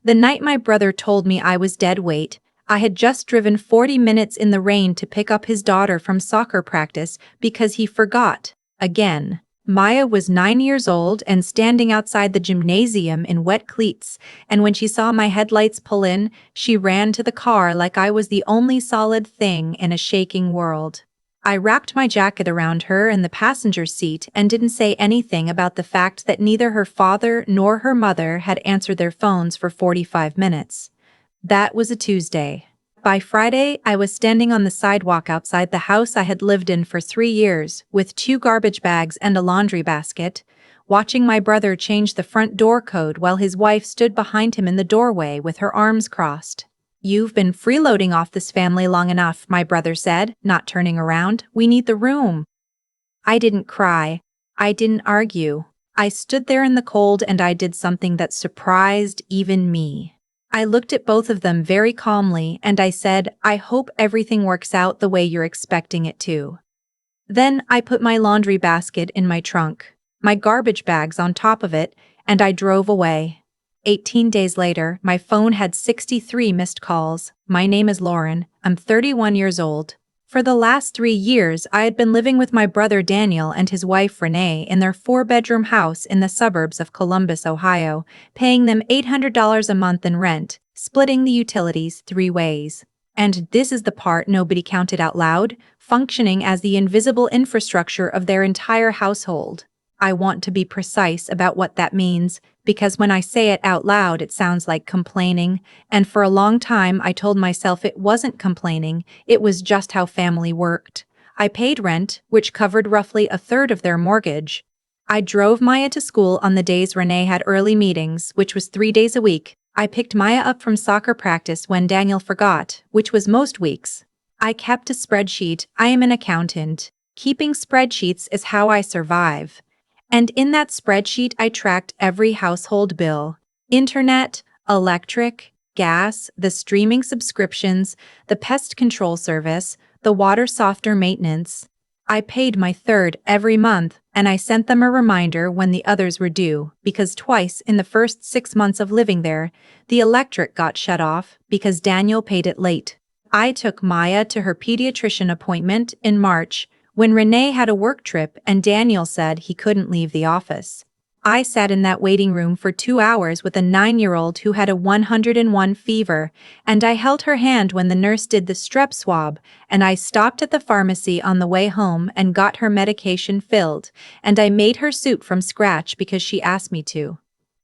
The night my brother told me I was dead weight, I had just driven 40 minutes in the rain to pick up his daughter from soccer practice because he forgot. Again. Maya was 9 years old and standing outside the gymnasium in wet cleats, and when she saw my headlights pull in, she ran to the car like I was the only solid thing in a shaking world. I wrapped my jacket around her in the passenger seat and didn't say anything about the fact that neither her father nor her mother had answered their phones for 45 minutes. That was a Tuesday. By Friday, I was standing on the sidewalk outside the house I had lived in for 3 years, with 2 garbage bags and a laundry basket, watching my brother change the front door code while his wife stood behind him in the doorway with her arms crossed. "You've been freeloading off this family long enough," my brother said, not turning around. "We need the room." I didn't cry. I didn't argue. I stood there in the cold and I did something that surprised even me. I looked at both of them very calmly and I said, "I hope everything works out the way you're expecting it to." Then I put my laundry basket in my trunk, my garbage bags on top of it, and I drove away. 18 days later, my phone had 63 missed calls. My name is Lauren. I'm 31 years old. For the last 3 years, I had been living with my brother Daniel and his wife Renee in their 4-bedroom house in the suburbs of Columbus, Ohio, paying them $800 a month in rent, splitting the utilities 3 ways. And this is the part nobody counted out loud, functioning as the invisible infrastructure of their entire household. I want to be precise about what that means, because when I say it out loud it sounds like complaining, and for a long time I told myself it wasn't complaining, it was just how family worked. I paid rent, which covered roughly a third of their mortgage. I drove Maya to school on the days Renee had early meetings, which was 3 days a week. I picked Maya up from soccer practice when Daniel forgot, which was most weeks. I kept a spreadsheet. I am an accountant. Keeping spreadsheets is how I survive. And in that spreadsheet I tracked every household bill: internet, electric, gas, the streaming subscriptions, the pest control service, the water softener maintenance. I paid my third every month, and I sent them a reminder when the others were due, because twice in the first 6 months of living there, the electric got shut off because Daniel paid it late. I took Maya to her pediatrician appointment in March, when Renee had a work trip and Daniel said he couldn't leave the office. I sat in that waiting room for 2 hours with a 9-year-old who had a 101 fever, and I held her hand when the nurse did the strep swab, and I stopped at the pharmacy on the way home and got her medication filled, and I made her soup from scratch because she asked me to.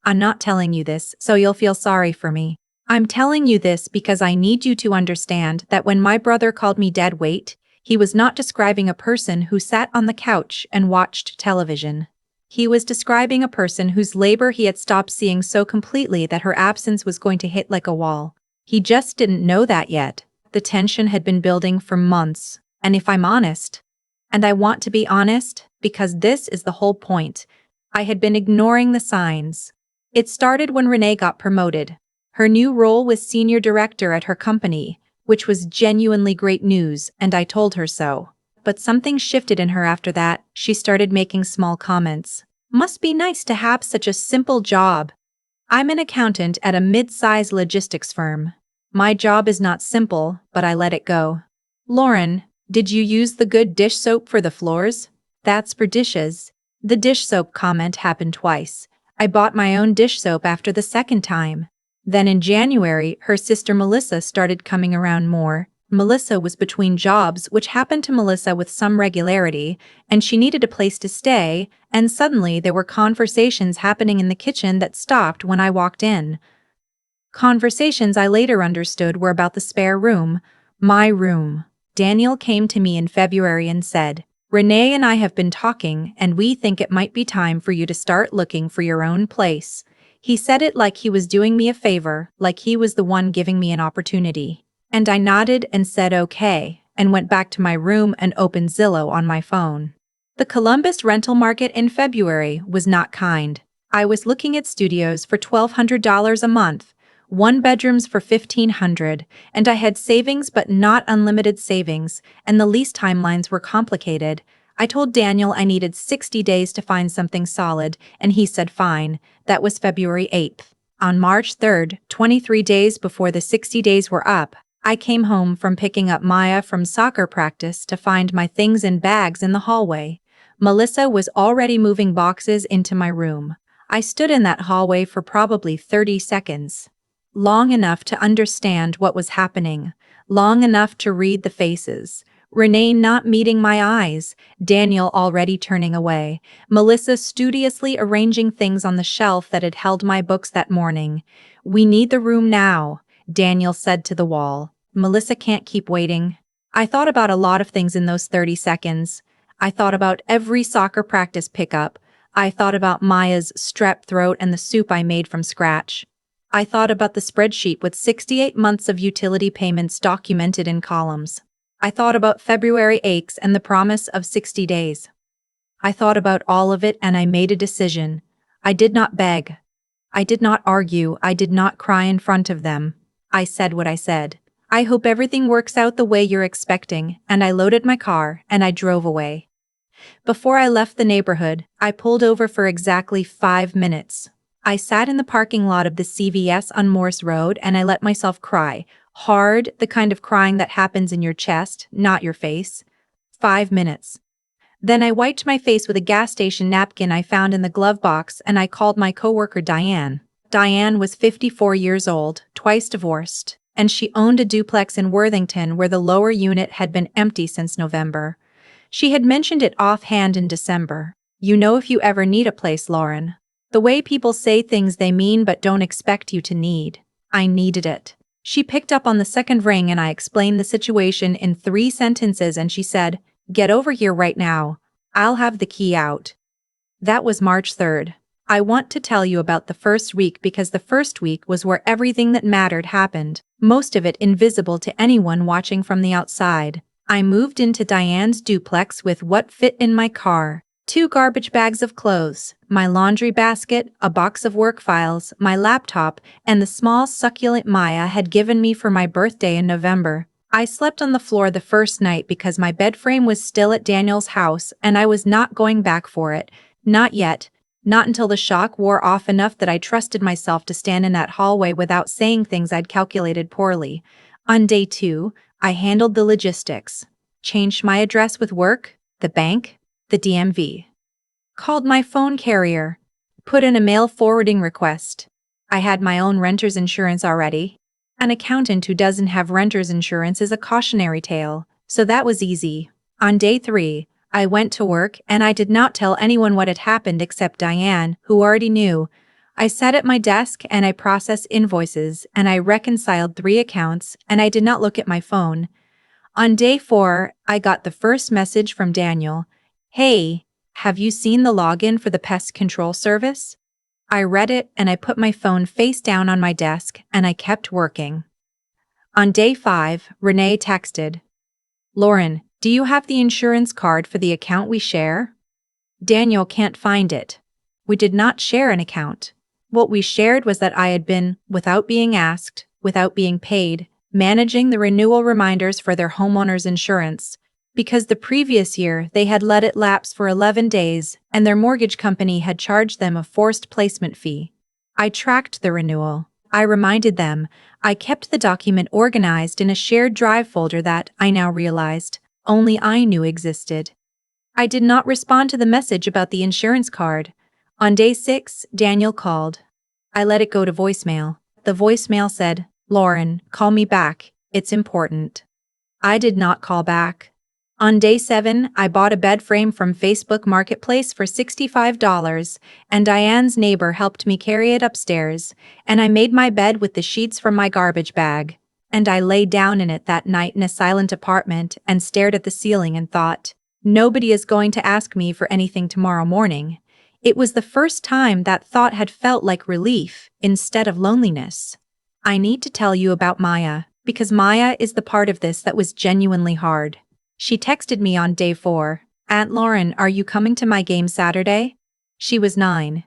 I'm not telling you this so you'll feel sorry for me. I'm telling you this because I need you to understand that when my brother called me dead weight, he was not describing a person who sat on the couch and watched television. He was describing a person whose labor he had stopped seeing so completely that her absence was going to hit like a wall. He just didn't know that yet. The tension had been building for months, and if I'm honest, and I want to be honest, because this is the whole point, I had been ignoring the signs. It started when Renee got promoted. Her new role was senior director at her company, which was genuinely great news, and I told her so. But something shifted in her after that. She started making small comments. "Must be nice to have such a simple job. I'm an accountant at a mid-size logistics firm. My job is not simple, but I let it go." "Lauren, did you use the good dish soap for the floors?" "That's for dishes." The dish soap comment happened twice. I bought my own dish soap after the second time. Then in January, her sister Melissa started coming around more. Melissa was between jobs, which happened to Melissa with some regularity, and she needed a place to stay, and suddenly there were conversations happening in the kitchen that stopped when I walked in. Conversations I later understood were about the spare room, my room. Daniel came to me in February and said, "Renee and I have been talking, and we think it might be time for you to start looking for your own place." He said it like he was doing me a favor, like he was the one giving me an opportunity. And I nodded and said okay, and went back to my room and opened Zillow on my phone. The Columbus rental market in February was not kind. I was looking at studios for $1,200 a month, 1 bedrooms for $1,500, and I had savings but not unlimited savings, and the lease timelines were complicated. I told Daniel I needed 60 days to find something solid, and he said fine. That was February 8th. On March 3rd, 23 days before the 60 days were up, I came home from picking up Maya from soccer practice to find my things in bags in the hallway. Melissa was already moving boxes into my room. I stood in that hallway for probably 30 seconds. Long enough to understand what was happening, long enough to read the faces. Renee not meeting my eyes, Daniel already turning away, Melissa studiously arranging things on the shelf that had held my books that morning. "We need the room now," Daniel said to the wall. "Melissa can't keep waiting." I thought about a lot of things in those 30 seconds. I thought about every soccer practice pickup. I thought about Maya's strep throat and the soup I made from scratch. I thought about the spreadsheet with 68 months of utility payments documented in columns. I thought about February aches and the promise of 60 days. I thought about all of it and I made a decision. I did not beg. I did not argue. I did not cry in front of them. I said what I said. "I hope everything works out the way you're expecting," and I loaded my car and I drove away. Before I left the neighborhood, I pulled over for exactly 5 minutes. I sat in the parking lot of the CVS on Morse Road and I let myself cry. Hard, the kind of crying that happens in your chest, not your face. 5 minutes. Then I wiped my face with a gas station napkin I found in the glove box and I called my coworker Diane. Diane was 54 years old, twice divorced, and she owned a duplex in Worthington where the lower unit had been empty since November. She had mentioned it offhand in December. "You know, if you ever need a place, Lauren. The way people say things they mean but don't expect you to need." I needed it. She picked up on the second ring and I explained the situation in 3 sentences and she said, "Get over here right now. I'll have the key out." That was March 3rd. I want to tell you about the first week because the first week was where everything that mattered happened, most of it invisible to anyone watching from the outside. I moved into Diane's duplex with what fit in my car: 2 garbage bags of clothes, my laundry basket, a box of work files, my laptop, and the small succulent Maya had given me for my birthday in November. I slept on the floor the first night because my bed frame was still at Daniel's house and I was not going back for it. Not yet. Not until the shock wore off enough that I trusted myself to stand in that hallway without saying things I'd calculated poorly. On day 2, I handled the logistics. Changed my address with work, the bank, the DMV. Called my phone carrier. Put in a mail forwarding request. I had my own renter's insurance already. An accountant who doesn't have renter's insurance is a cautionary tale, so that was easy. On day 3, I went to work and I did not tell anyone what had happened except Diane, who already knew. I sat at my desk and I processed invoices and I reconciled 3 accounts and I did not look at my phone. On day 4, I got the first message from Daniel. "Hey, have you seen the login for the pest control service?" I read it and I put my phone face down on my desk and I kept working. On day 5, Renee texted, "Lauren, do you have the insurance card for the account we share?" Daniel can't find it. We did not share an account. What we shared was that I had been, without being asked, without being paid, managing the renewal reminders for their homeowner's insurance, because the previous year they had let it lapse for 11 days and their mortgage company had charged them a forced placement fee. I tracked the renewal. I reminded them. I kept the document organized in a shared drive folder that, I now realized, only I knew existed. I did not respond to the message about the insurance card. On day 6, Daniel called. I let it go to voicemail. The voicemail said, "Lauren, call me back. It's important." I did not call back. On day 7, I bought a bed frame from Facebook Marketplace for $65, and Diane's neighbor helped me carry it upstairs, and I made my bed with the sheets from my garbage bag. And I lay down in it that night in a silent apartment and stared at the ceiling and thought, nobody is going to ask me for anything tomorrow morning. It was the first time that thought had felt like relief instead of loneliness. I need to tell you about Maya, because Maya is the part of this that was genuinely hard. She texted me on day 4, "Aunt Lauren, are you coming to my game Saturday?" She was 9.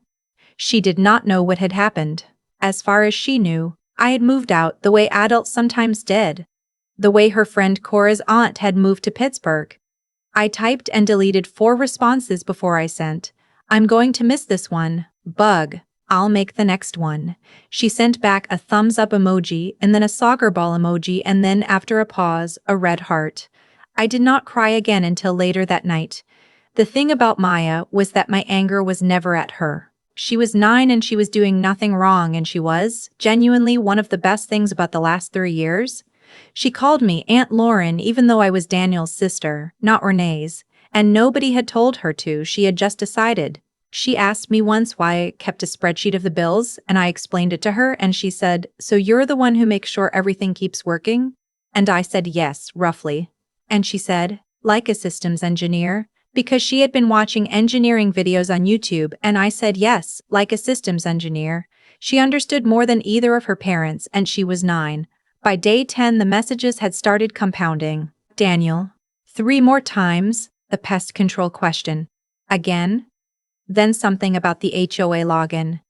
She did not know what had happened. As far as she knew, I had moved out the way adults sometimes did. The way her friend Cora's aunt had moved to Pittsburgh. I typed and deleted 4 responses before I sent, "I'm going to miss this one, bug." I'll make the next one. She sent back a thumbs up emoji and then a soccer ball emoji and then, after a pause, a red heart. I did not cry again until later that night. The thing about Maya was that my anger was never at her. She was 9 and she was doing nothing wrong, and she was, genuinely, one of the best things about the last 3 years. She called me Aunt Lauren even though I was Daniel's sister, not Renee's, and nobody had told her to, she had just decided. She asked me once why I kept a spreadsheet of the bills, and I explained it to her, and she said, "So you're the one who makes sure everything keeps working?" And I said yes, roughly. And she said, "Like a systems engineer?" Because she had been watching engineering videos on YouTube, and I said yes, like a systems engineer. She understood more than either of her parents, and she was 9. By day 10, the messages had started compounding. Daniel. 3 more times, the pest control question. Again? Then something about the HOA login.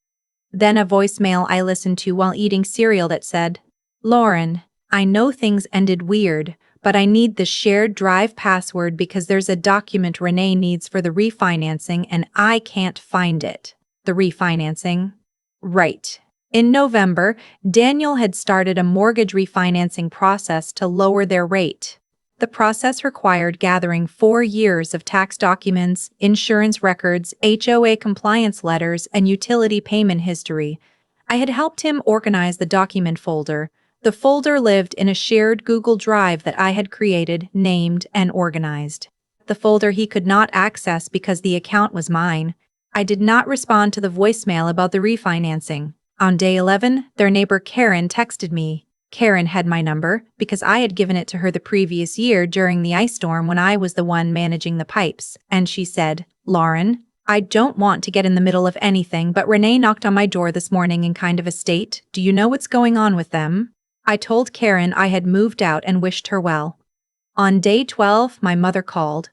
Then a voicemail I listened to while eating cereal that said, "Lauren, I know things ended weird, but I need the shared drive password because there's a document Renee needs for the refinancing and I can't find it." The refinancing? Right. In November, Daniel had started a mortgage refinancing process to lower their rate. The process required gathering 4 years of tax documents, insurance records, HOA compliance letters, and utility payment history. I had helped him organize the document folder. The folder lived in a shared Google Drive that I had created, named, and organized. The folder he could not access because the account was mine. I did not respond to the voicemail about the refinancing. On day 11, their neighbor Karen texted me. Karen had my number because I had given it to her the previous year during the ice storm when I was the one managing the pipes, and she said, "Lauren, I don't want to get in the middle of anything, but Renee knocked on my door this morning in kind of a state. Do you know what's going on with them?" I told Karen I had moved out and wished her well. On day 12, my mother called.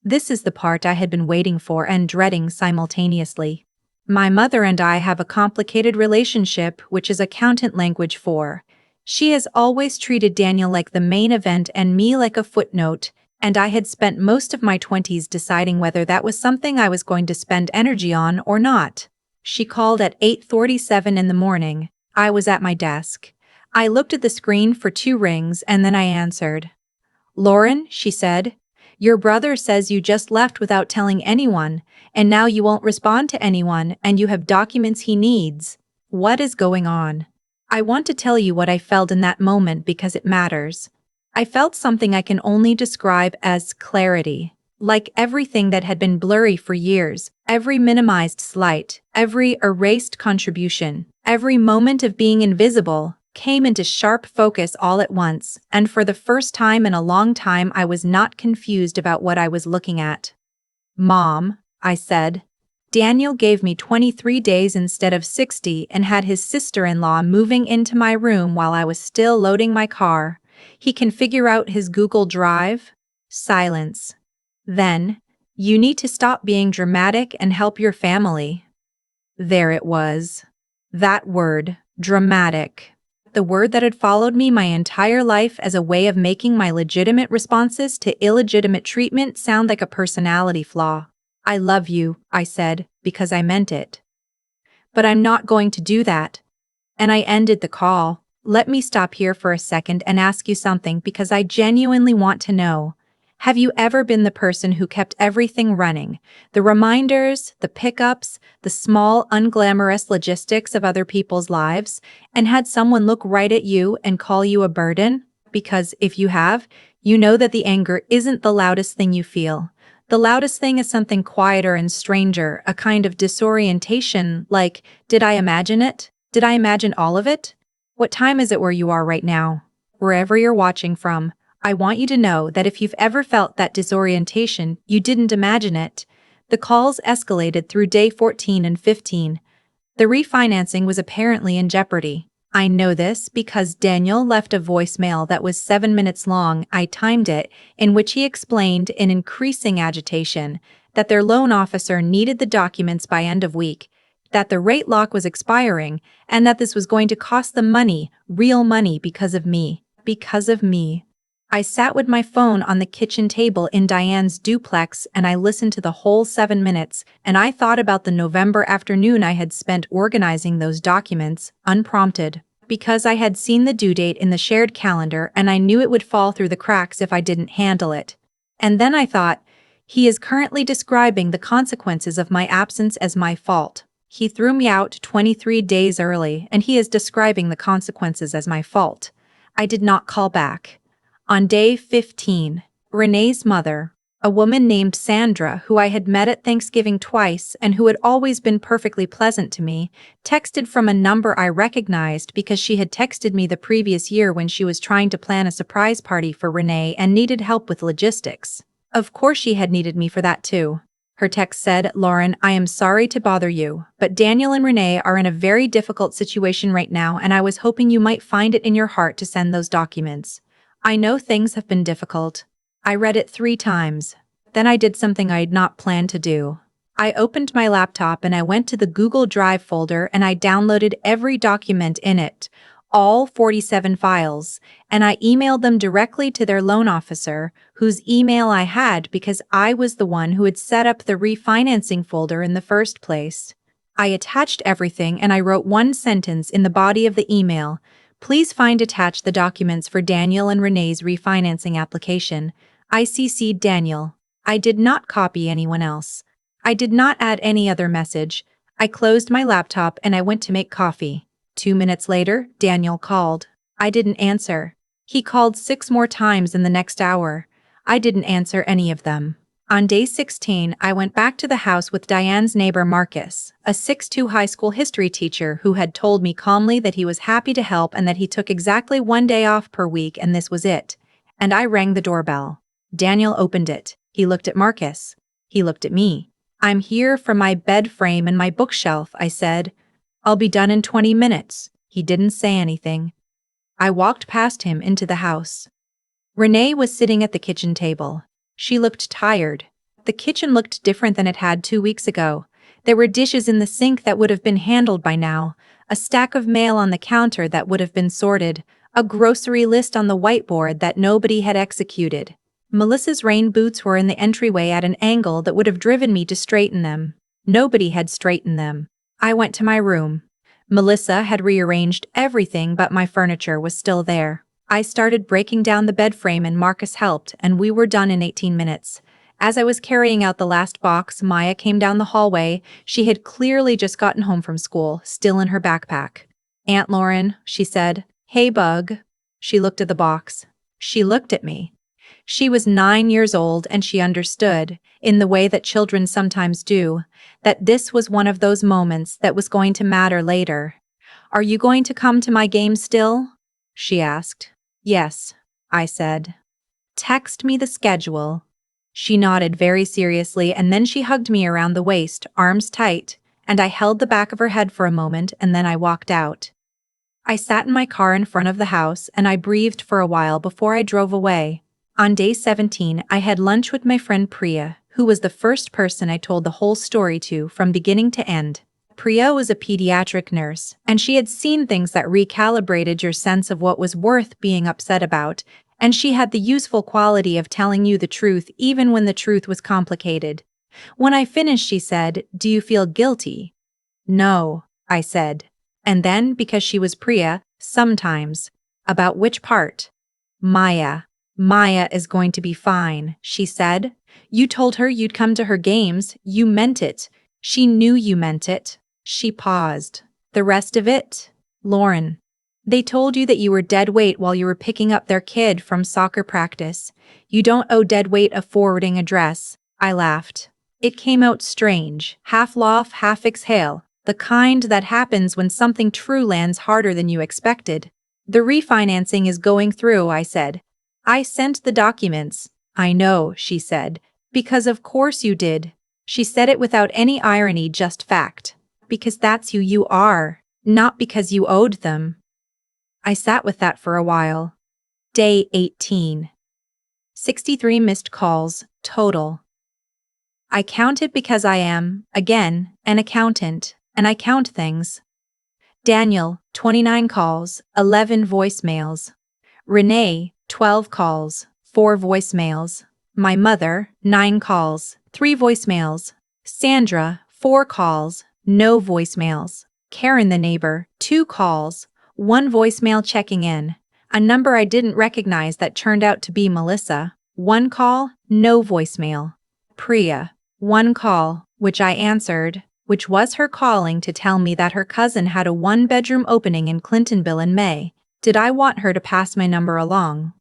This is the part I had been waiting for and dreading simultaneously. My mother and I have a complicated relationship, which is accountant language for. She has always treated Daniel like the main event and me like a footnote, and I had spent most of my 20s deciding whether that was something I was going to spend energy on or not. She called at 8:47 in the morning. I was at my desk. I looked at the screen for 2 rings and then I answered. "Lauren," she said, "your brother says you just left without telling anyone, and now you won't respond to anyone, and you have documents he needs. What is going on?" I want to tell you what I felt in that moment because it matters. I felt something I can only describe as clarity. Like everything that had been blurry for years, every minimized slight, every erased contribution, every moment of being invisible, came into sharp focus all at once, and for the first time in a long time I was not confused about what I was looking at. "Mom," I said, "Daniel gave me 23 days instead of 60 and had his sister-in-law moving into my room while I was still loading my car. He can figure out his Google Drive?" Silence. Then, "You need to stop being dramatic and help your family." There it was. That word, dramatic. The word that had followed me my entire life as a way of making my legitimate responses to illegitimate treatment sound like a personality flaw. "I love you," I said, because I meant it. "But I'm not going to do that." And I ended the call. Let me stop here for a second and ask you something because I genuinely want to know. Have you ever been the person who kept everything running? The reminders, the pickups, the small, unglamorous logistics of other people's lives, and had someone look right at you and call you a burden? Because if you have, you know that the anger isn't the loudest thing you feel. The loudest thing is something quieter and stranger, a kind of disorientation, like, did I imagine it? Did I imagine all of it? What time is it where you are right now? Wherever you're watching from, I want you to know that if you've ever felt that disorientation, you didn't imagine it. The calls escalated through day 14 and 15. The refinancing was apparently in jeopardy. I know this because Daniel left a voicemail that was 7 minutes long. I timed it, in which he explained in increasing agitation that their loan officer needed the documents by end of week, that the rate lock was expiring, and that this was going to cost them money, real money, because of me. Because of me. I sat with my phone on the kitchen table in Diane's duplex and I listened to the whole 7 minutes, and I thought about the November afternoon I had spent organizing those documents, unprompted, because I had seen the due date in the shared calendar and I knew it would fall through the cracks if I didn't handle it. And then I thought, he is currently describing the consequences of my absence as my fault. He threw me out 23 days early, and he is describing the consequences as my fault. I did not call back. On day 15, Renee's mother, a woman named Sandra who I had met at Thanksgiving twice and who had always been perfectly pleasant to me, texted from a number I recognized because she had texted me the previous year when she was trying to plan a surprise party for Renee and needed help with logistics. Of course she had needed me for that too. Her text said, "Lauren, I am sorry to bother you, but Daniel and Renee are in a very difficult situation right now and I was hoping you might find it in your heart to send those documents. I know things have been difficult." I read it 3 times. Then I did something I had not planned to do. I opened my laptop and I went to the Google Drive folder and I downloaded every document in it, all 47 files, and I emailed them directly to their loan officer, whose email I had because I was the one who had set up the refinancing folder in the first place. I attached everything and I wrote one sentence in the body of the email: "Please find attached the documents for Daniel and Renee's refinancing application. I CC'd Daniel." I did not copy anyone else. I did not add any other message. I closed my laptop and I went to make coffee. 2 minutes later, Daniel called. I didn't answer. He called 6 more times in the next hour. I didn't answer any of them. On day 16, I went back to the house with Diane's neighbor Marcus, a 6'2" high school history teacher who had told me calmly that he was happy to help and that he took exactly 1 day off per week and this was it. And I rang the doorbell. Daniel opened it. He looked at Marcus. He looked at me. "I'm here from my bed frame and my bookshelf," I said. "I'll be done in 20 minutes. He didn't say anything. I walked past him into the house. Renee was sitting at the kitchen table. She looked tired. The kitchen looked different than it had 2 weeks ago. There were dishes in the sink that would have been handled by now, a stack of mail on the counter that would have been sorted, a grocery list on the whiteboard that nobody had executed. Melissa's rain boots were in the entryway at an angle that would have driven me to straighten them. Nobody had straightened them. I went to my room. Melissa had rearranged everything but my furniture was still there. I started breaking down the bed frame and Marcus helped, and we were done in 18 minutes. As I was carrying out the last box, Maya came down the hallway. She had clearly just gotten home from school, still in her backpack. "Aunt Lauren," she said. "Hey, Bug." She looked at the box. She looked at me. She was 9 years old and she understood, in the way that children sometimes do, that this was one of those moments that was going to matter later. "Are you going to come to my game still?" she asked. "Yes," I said. "Text me the schedule." She nodded very seriously and then she hugged me around the waist, arms tight, and I held the back of her head for a moment and then I walked out. I sat in my car in front of the house and I breathed for a while before I drove away. On day 17, I had lunch with my friend Priya, who was the first person I told the whole story to from beginning to end. Priya was a pediatric nurse, and she had seen things that recalibrated your sense of what was worth being upset about, and she had the useful quality of telling you the truth even when the truth was complicated. When I finished, she said, "Do you feel guilty?" "No," I said. And then, because she was Priya, sometimes. "About which part?" "Maya. Maya is going to be fine," she said. "You told her you'd come to her games. You meant it. She knew you meant it." She paused. "The rest of it?" "Lauren. They told you that you were dead weight while you were picking up their kid from soccer practice. You don't owe dead weight a forwarding address." I laughed. It came out strange, half laugh, half exhale, the kind that happens when something true lands harder than you expected. "The refinancing is going through," I said. "I sent the documents." "I know," she said. "Because of course you did." She said it without any irony, just fact. "Because that's who you are, not because you owed them." I sat with that for a while. Day 18. 63 missed calls, total. I counted because I am, again, an accountant, and I count things. Daniel, 29 calls, 11 voicemails. Renee, 12 calls, 4 voicemails. My mother, 9 calls, 3 voicemails. Sandra, 4 calls, no voicemails. Karen the neighbor, 2 calls, 1 voicemail checking in. A number I didn't recognize that turned out to be Melissa. 1 call, no voicemail. Priya, 1 call, which I answered, which was her calling to tell me that her cousin had a 1-bedroom opening in Clintonville in May. Did I want her to pass my number along?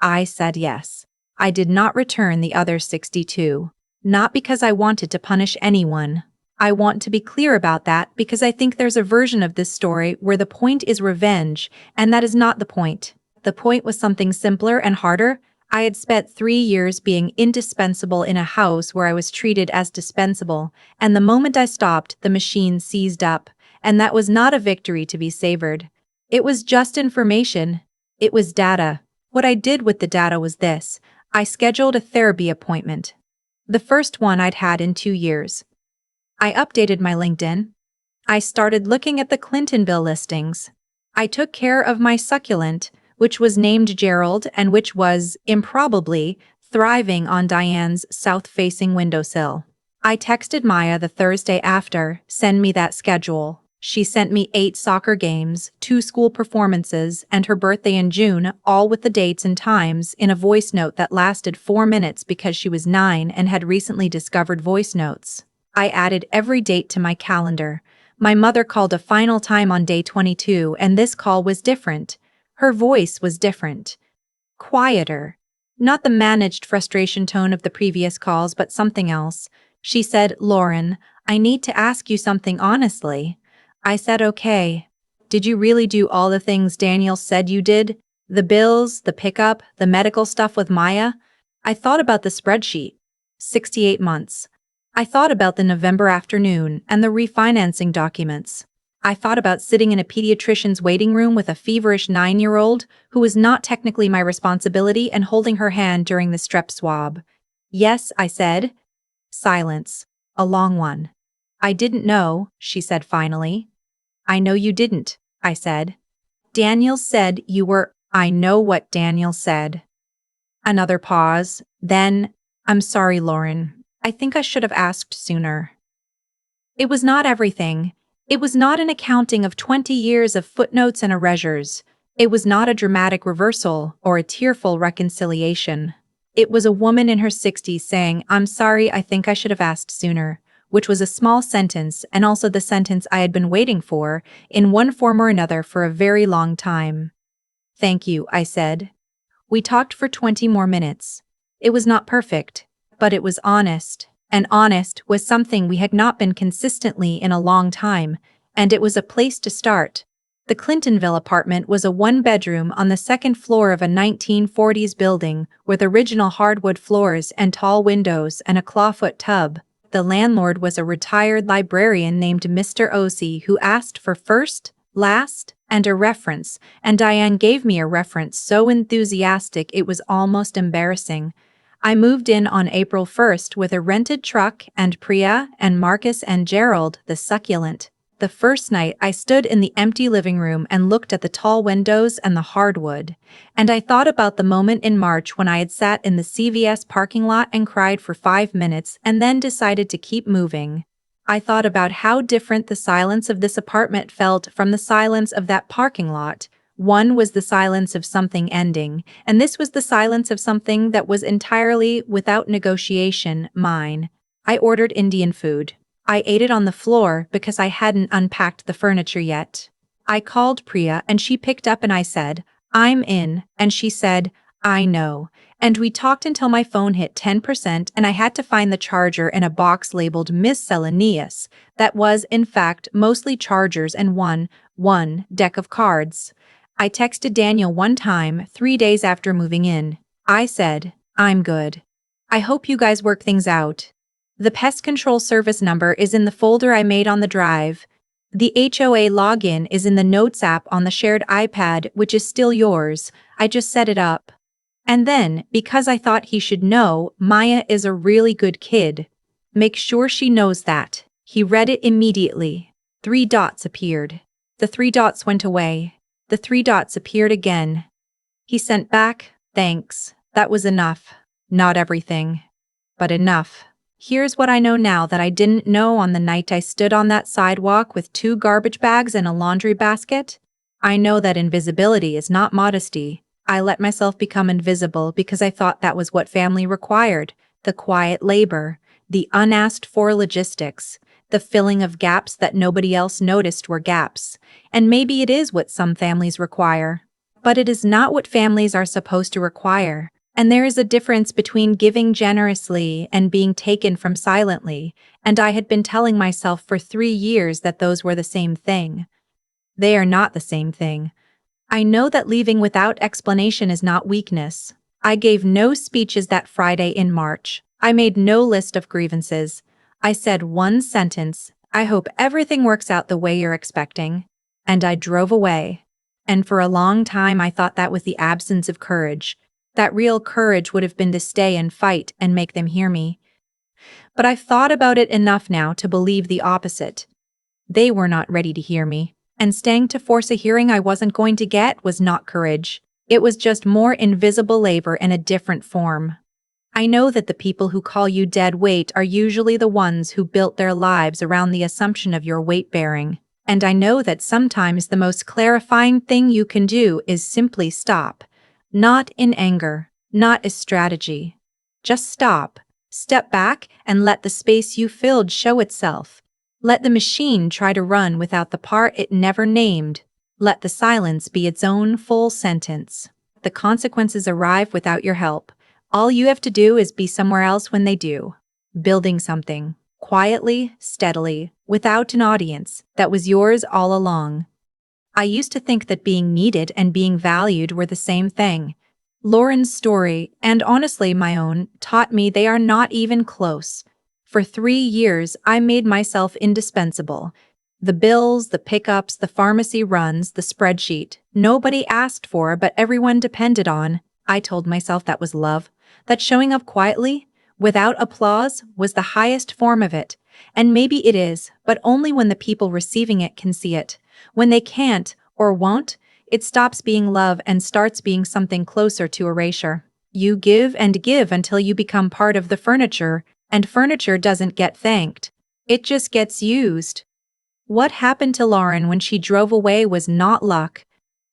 I said yes. I did not return the other 62. Not because I wanted to punish anyone. I want to be clear about that because I think there's a version of this story where the point is revenge, and that is not the point. The point was something simpler and harder. I had spent 3 years being indispensable in a house where I was treated as dispensable, and the moment I stopped, the machine seized up, and that was not a victory to be savored. It was just information. It was data. What I did with the data was this. I scheduled a therapy appointment. The first one I'd had in 2 years. I updated my LinkedIn. I started looking at the Clintonville listings. I took care of my succulent, which was named Gerald and which was, improbably, thriving on Diane's south-facing windowsill. I texted Maya the Thursday after, send me that schedule. She sent me 8 soccer games, 2 school performances, and her birthday in June, all with the dates and times, in a voice note that lasted 4 minutes because she was 9 and had recently discovered voice notes. I added every date to my calendar. My mother called a final time on day 22, and this call was different. Her voice was different. Quieter. Not the managed frustration tone of the previous calls, but something else. She said, "Lauren, I need to ask you something honestly." I said, "Okay. Did you really do all the things Daniel said you did? The bills, the pickup, the medical stuff with Maya?" I thought about the spreadsheet. 68 months. I thought about the November afternoon and the refinancing documents. I thought about sitting in a pediatrician's waiting room with a feverish 9-year-old who was not technically my responsibility and holding her hand during the strep swab. "Yes," I said. Silence. A long one. "I didn't know," she said finally. "I know you didn't," I said. "Daniel said you were—" "I know what Daniel said." Another pause. Then, "I'm sorry, Lauren. I think I should have asked sooner." It was not everything. It was not an accounting of 20 years of footnotes and erasures. It was not a dramatic reversal or a tearful reconciliation. It was a woman in her 60s saying, "I'm sorry, I think I should have asked sooner," which was a small sentence and also the sentence I had been waiting for, in one form or another, for a very long time. "Thank you," I said. We talked for 20 more minutes. It was not perfect, but it was honest. And honest was something we had not been consistently in a long time, and it was a place to start. The Clintonville apartment was a 1-bedroom on the 2nd floor of a 1940s building with original hardwood floors and tall windows and a clawfoot tub. The landlord was a retired librarian named Mr. Ossie who asked for first, last, and a reference, and Diane gave me a reference so enthusiastic it was almost embarrassing. I moved in on April 1st with a rented truck and Priya and Marcus and Gerald, the succulent. The first night I stood in the empty living room and looked at the tall windows and the hardwood, and I thought about the moment in March when I had sat in the CVS parking lot and cried for 5 minutes and then decided to keep moving. I thought about how different the silence of this apartment felt from the silence of that parking lot. One was the silence of something ending, and this was the silence of something that was entirely, without negotiation, mine. I ordered Indian food. I ate it on the floor because I hadn't unpacked the furniture yet. I called Priya and she picked up and I said, "I'm in," and she said, "I know." And we talked until my phone hit 10% and I had to find the charger in a box labeled Miscellaneous that was, in fact, mostly chargers and one deck of cards. I texted Daniel one time, 3 days after moving in. I said, "I'm good. I hope you guys work things out. The pest control service number is in the folder I made on the drive. The HOA login is in the Notes app on the shared iPad, which is still yours. I just set it up." And then, because I thought he should know, "Maya is a really good kid. Make sure she knows that." He read it immediately. 3 dots appeared. The 3 dots went away. The 3 dots appeared again. He sent back, Thanks. That was enough. Not everything, but enough. Here's what I know now that I didn't know on the night I stood on that sidewalk with 2 garbage bags and a laundry basket. I know that invisibility is not modesty. I let myself become invisible because I thought that was what family required. The quiet labor, the unasked for logistics, the filling of gaps that nobody else noticed were gaps. And maybe it is what some families require. But it is not what families are supposed to require. And there is a difference between giving generously and being taken from silently, and I had been telling myself for 3 years that those were the same thing. They are not the same thing. I know that leaving without explanation is not weakness. I gave no speeches that Friday in March. I made no list of grievances. I said one sentence, "I hope everything works out the way you're expecting." And I drove away. And for a long time I thought that was the absence of courage. That real courage would have been to stay and fight and make them hear me. But I've thought about it enough now to believe the opposite. They were not ready to hear me. And staying to force a hearing I wasn't going to get was not courage. It was just more invisible labor in a different form. I know that the people who call you dead weight are usually the ones who built their lives around the assumption of your weight bearing. And I know that sometimes the most clarifying thing you can do is simply stop. Not in anger, not as strategy. Just stop, step back, and let the space you filled show itself. Let the machine try to run without the part it never named. Let the silence be its own full sentence. The consequences arrive without your help. All you have to do is be somewhere else when they do. Building something, quietly, steadily, without an audience, that was yours all along. I used to think that being needed and being valued were the same thing. Lauren's story, and honestly my own, taught me they are not even close. For 3 years, I made myself indispensable. The bills, the pickups, the pharmacy runs, the spreadsheet. Nobody asked for, but everyone depended on. I told myself that was love. That showing up quietly, without applause, was the highest form of it. And maybe it is, but only when the people receiving it can see it. When they can't, or won't, it stops being love and starts being something closer to erasure. You give and give until you become part of the furniture, and furniture doesn't get thanked. It just gets used. What happened to Lauren when she drove away was not luck.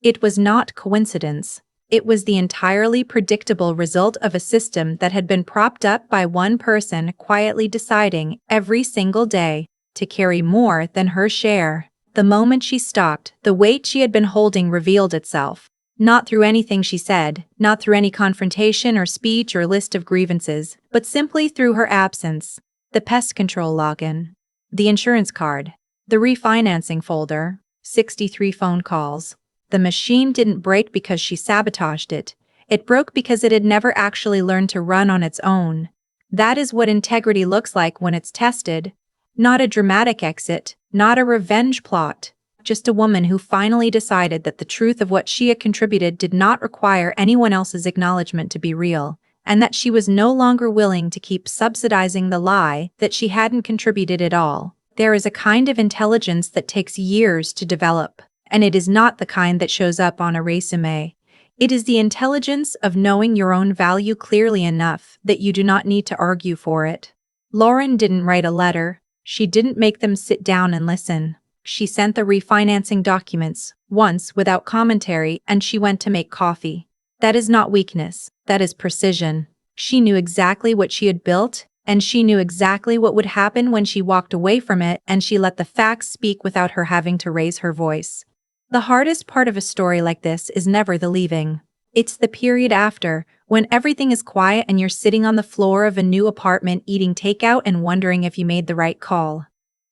It was not coincidence. It was the entirely predictable result of a system that had been propped up by one person quietly deciding every single day to carry more than her share. The moment she stopped, the weight she had been holding revealed itself. Not through anything she said, not through any confrontation or speech or list of grievances, but simply through her absence. The pest control login, the insurance card, the refinancing folder, 63 phone calls. The machine didn't break because she sabotaged it. It broke because it had never actually learned to run on its own. That is what integrity looks like when it's tested. Not a dramatic exit, not a revenge plot. Just a woman who finally decided that the truth of what she had contributed did not require anyone else's acknowledgement to be real, and that she was no longer willing to keep subsidizing the lie that she hadn't contributed at all. There is a kind of intelligence that takes years to develop, and it is not the kind that shows up on a resume. It is the intelligence of knowing your own value clearly enough that you do not need to argue for it. Lauren didn't write a letter. She didn't make them sit down and listen. She sent the refinancing documents once without commentary, and she went to make coffee. That is not weakness, that is precision. She knew exactly what she had built, and she knew exactly what would happen when she walked away from it, and she let the facts speak without her having to raise her voice. The hardest part of a story like this is never the leaving. It's the period after, when everything is quiet and you're sitting on the floor of a new apartment eating takeout and wondering if you made the right call.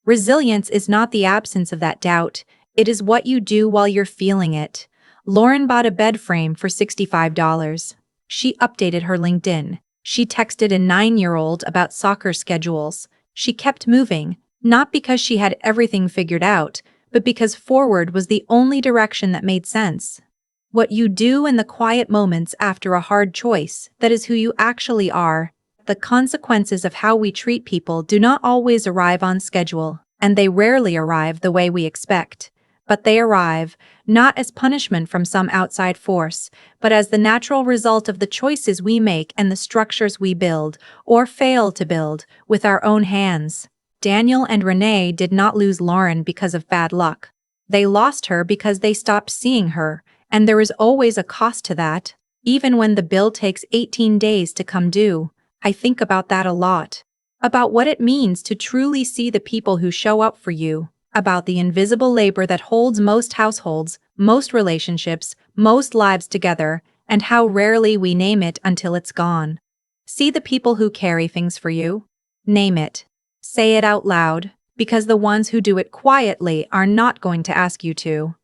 Resilience is not the absence of that doubt. It is what you do while you're feeling it. Lauren bought a bed frame for $65. She updated her LinkedIn. She texted a 9-year-old about soccer schedules. She kept moving, not because she had everything figured out, but because forward was the only direction that made sense. What you do in the quiet moments after a hard choice, that is who you actually are. The consequences of how we treat people do not always arrive on schedule, and they rarely arrive the way we expect. But they arrive, not as punishment from some outside force, but as the natural result of the choices we make and the structures we build, or fail to build, with our own hands. Daniel and Renee did not lose Lauren because of bad luck. They lost her because they stopped seeing her, and there is always a cost to that. Even when the bill takes 18 days to come due, I think about that a lot. About what it means to truly see the people who show up for you, about the invisible labor that holds most households, most relationships, most lives together, and how rarely we name it until it's gone. See the people who carry things for you? Name it. Say it out loud, because the ones who do it quietly are not going to ask you to.